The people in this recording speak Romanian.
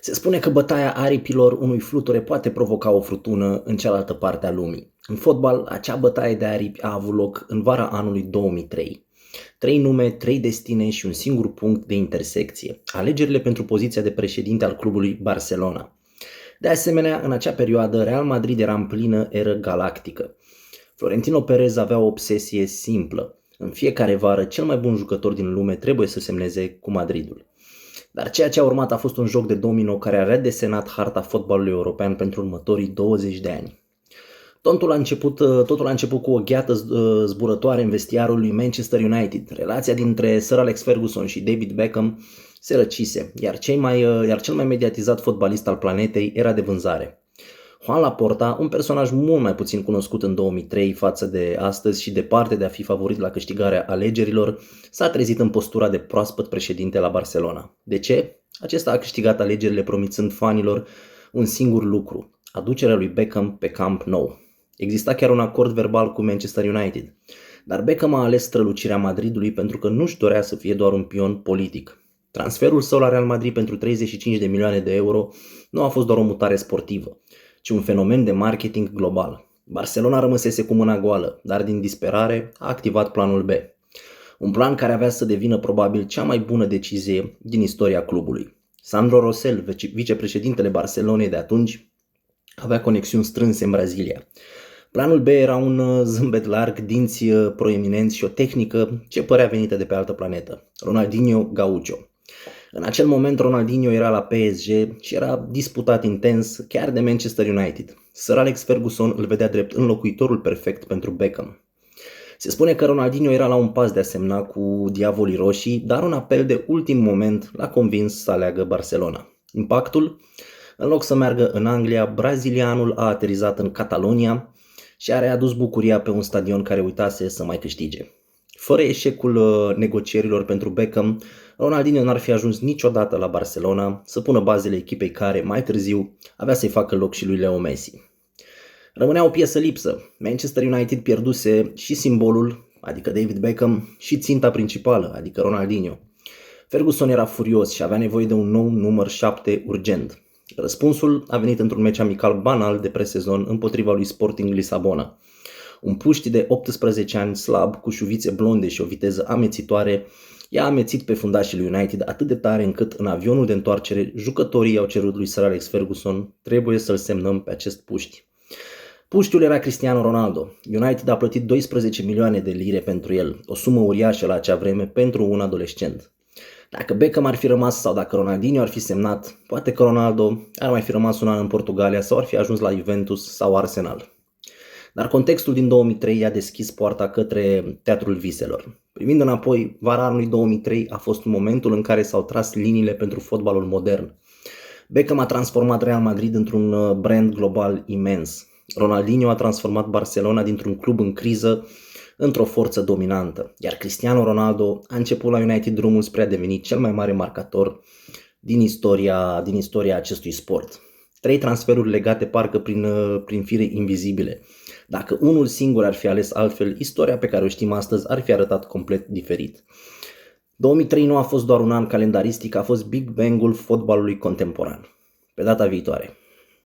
Se spune că bătaia aripilor unui fluture poate provoca o furtună în cealaltă parte a lumii. În fotbal, acea bătaie de aripi a avut loc în vara anului 2003. 3 nume, 3 destine și un singur punct de intersecție. Alegerile pentru poziția de președinte al clubului Barcelona. De asemenea, în acea perioadă, Real Madrid era în plină eră galactică. Florentino Perez avea o obsesie simplă. În fiecare vară, cel mai bun jucător din lume trebuie să semneze cu Madridul. Dar ceea ce a urmat a fost un joc de domino care a redesenat harta fotbalului european pentru următorii 20 de ani. Totul a început cu o gheată zburătoare în vestiarul lui Manchester United. Relația dintre Sir Alex Ferguson și David Beckham se răcise, iar cel mai mediatizat fotbalist al planetei era de vânzare. Juan Laporta, un personaj mult mai puțin cunoscut în 2003 față de astăzi și departe de a fi favorit la câștigarea alegerilor, s-a trezit în postura de proaspăt președinte la Barcelona. De ce? Acesta a câștigat alegerile promițând fanilor un singur lucru: aducerea lui Beckham pe Camp Nou. Exista chiar un acord verbal cu Manchester United, dar Beckham a ales strălucirea Madridului pentru că nu-și dorea să fie doar un pion politic. Transferul său la Real Madrid pentru 35 de milioane de euro nu a fost doar o mutare sportivă, ci un fenomen de marketing global. Barcelona rămăsese cu mâna goală, dar din disperare a activat planul B. Un plan care avea să devină probabil cea mai bună decizie din istoria clubului. Sandro Rosell, vicepreședintele Barcelonei de atunci, avea conexiuni strânse în Brazilia. Planul B era un zâmbet larg, dinți proeminenți și o tehnică ce părea venită de pe altă planetă: Ronaldinho Gaucho. În acel moment Ronaldinho era la PSG și era disputat intens chiar de Manchester United. Sir Alex Ferguson îl vedea drept înlocuitorul perfect pentru Beckham. Se spune că Ronaldinho era la un pas de a semna cu Diavolii Roșii, dar un apel de ultim moment l-a convins să aleagă Barcelona. Impactul? În loc să meargă în Anglia, brazilianul a aterizat în Catalonia și a readus bucuria pe un stadion care uitase să mai câștige. Fără eșecul negocierilor pentru Beckham, Ronaldinho n-ar fi ajuns niciodată la Barcelona să pună bazele echipei care, mai târziu, avea să-i facă loc și lui Leo Messi. Rămânea o piesă lipsă. Manchester United pierduse și simbolul, adică David Beckham, și ținta principală, adică Ronaldinho. Ferguson era furios și avea nevoie de un nou număr 7 urgent. Răspunsul a venit într-un meci amical banal de presezon împotriva lui Sporting Lisabona. Un puști de 18 ani slab, cu șuvițe blonde și o viteză amețitoare, i-a amețit pe fundașii lui United atât de tare încât în avionul de întoarcere jucătorii i-au cerut lui Sir Alex Ferguson: trebuie să-l semnăm pe acest puști. Puștiul era Cristiano Ronaldo. United a plătit 12 milioane de lire pentru el, o sumă uriașă la acea vreme pentru un adolescent. Dacă Beckham ar fi rămas sau dacă Ronaldinho ar fi semnat, poate că Ronaldo ar mai fi rămas un an în Portugalia sau ar fi ajuns la Juventus sau Arsenal. Dar contextul din 2003 i-a deschis poarta către teatrul viselor. Privind înapoi, vara anului 2003 a fost momentul în care s-au tras liniile pentru fotbalul modern. Beckham a transformat Real Madrid într-un brand global imens. Ronaldinho a transformat Barcelona dintr-un club în criză într-o forță dominantă, iar Cristiano Ronaldo a început la United drumul spre a deveni cel mai mare marcator din istoria acestui sport. 3 transferuri legate parcă prin fire invizibile. Dacă unul singur ar fi ales altfel, istoria pe care o știm astăzi ar fi arătat complet diferit. 2003 nu a fost doar un an calendaristic, a fost Big Bang-ul fotbalului contemporan. Pe data viitoare!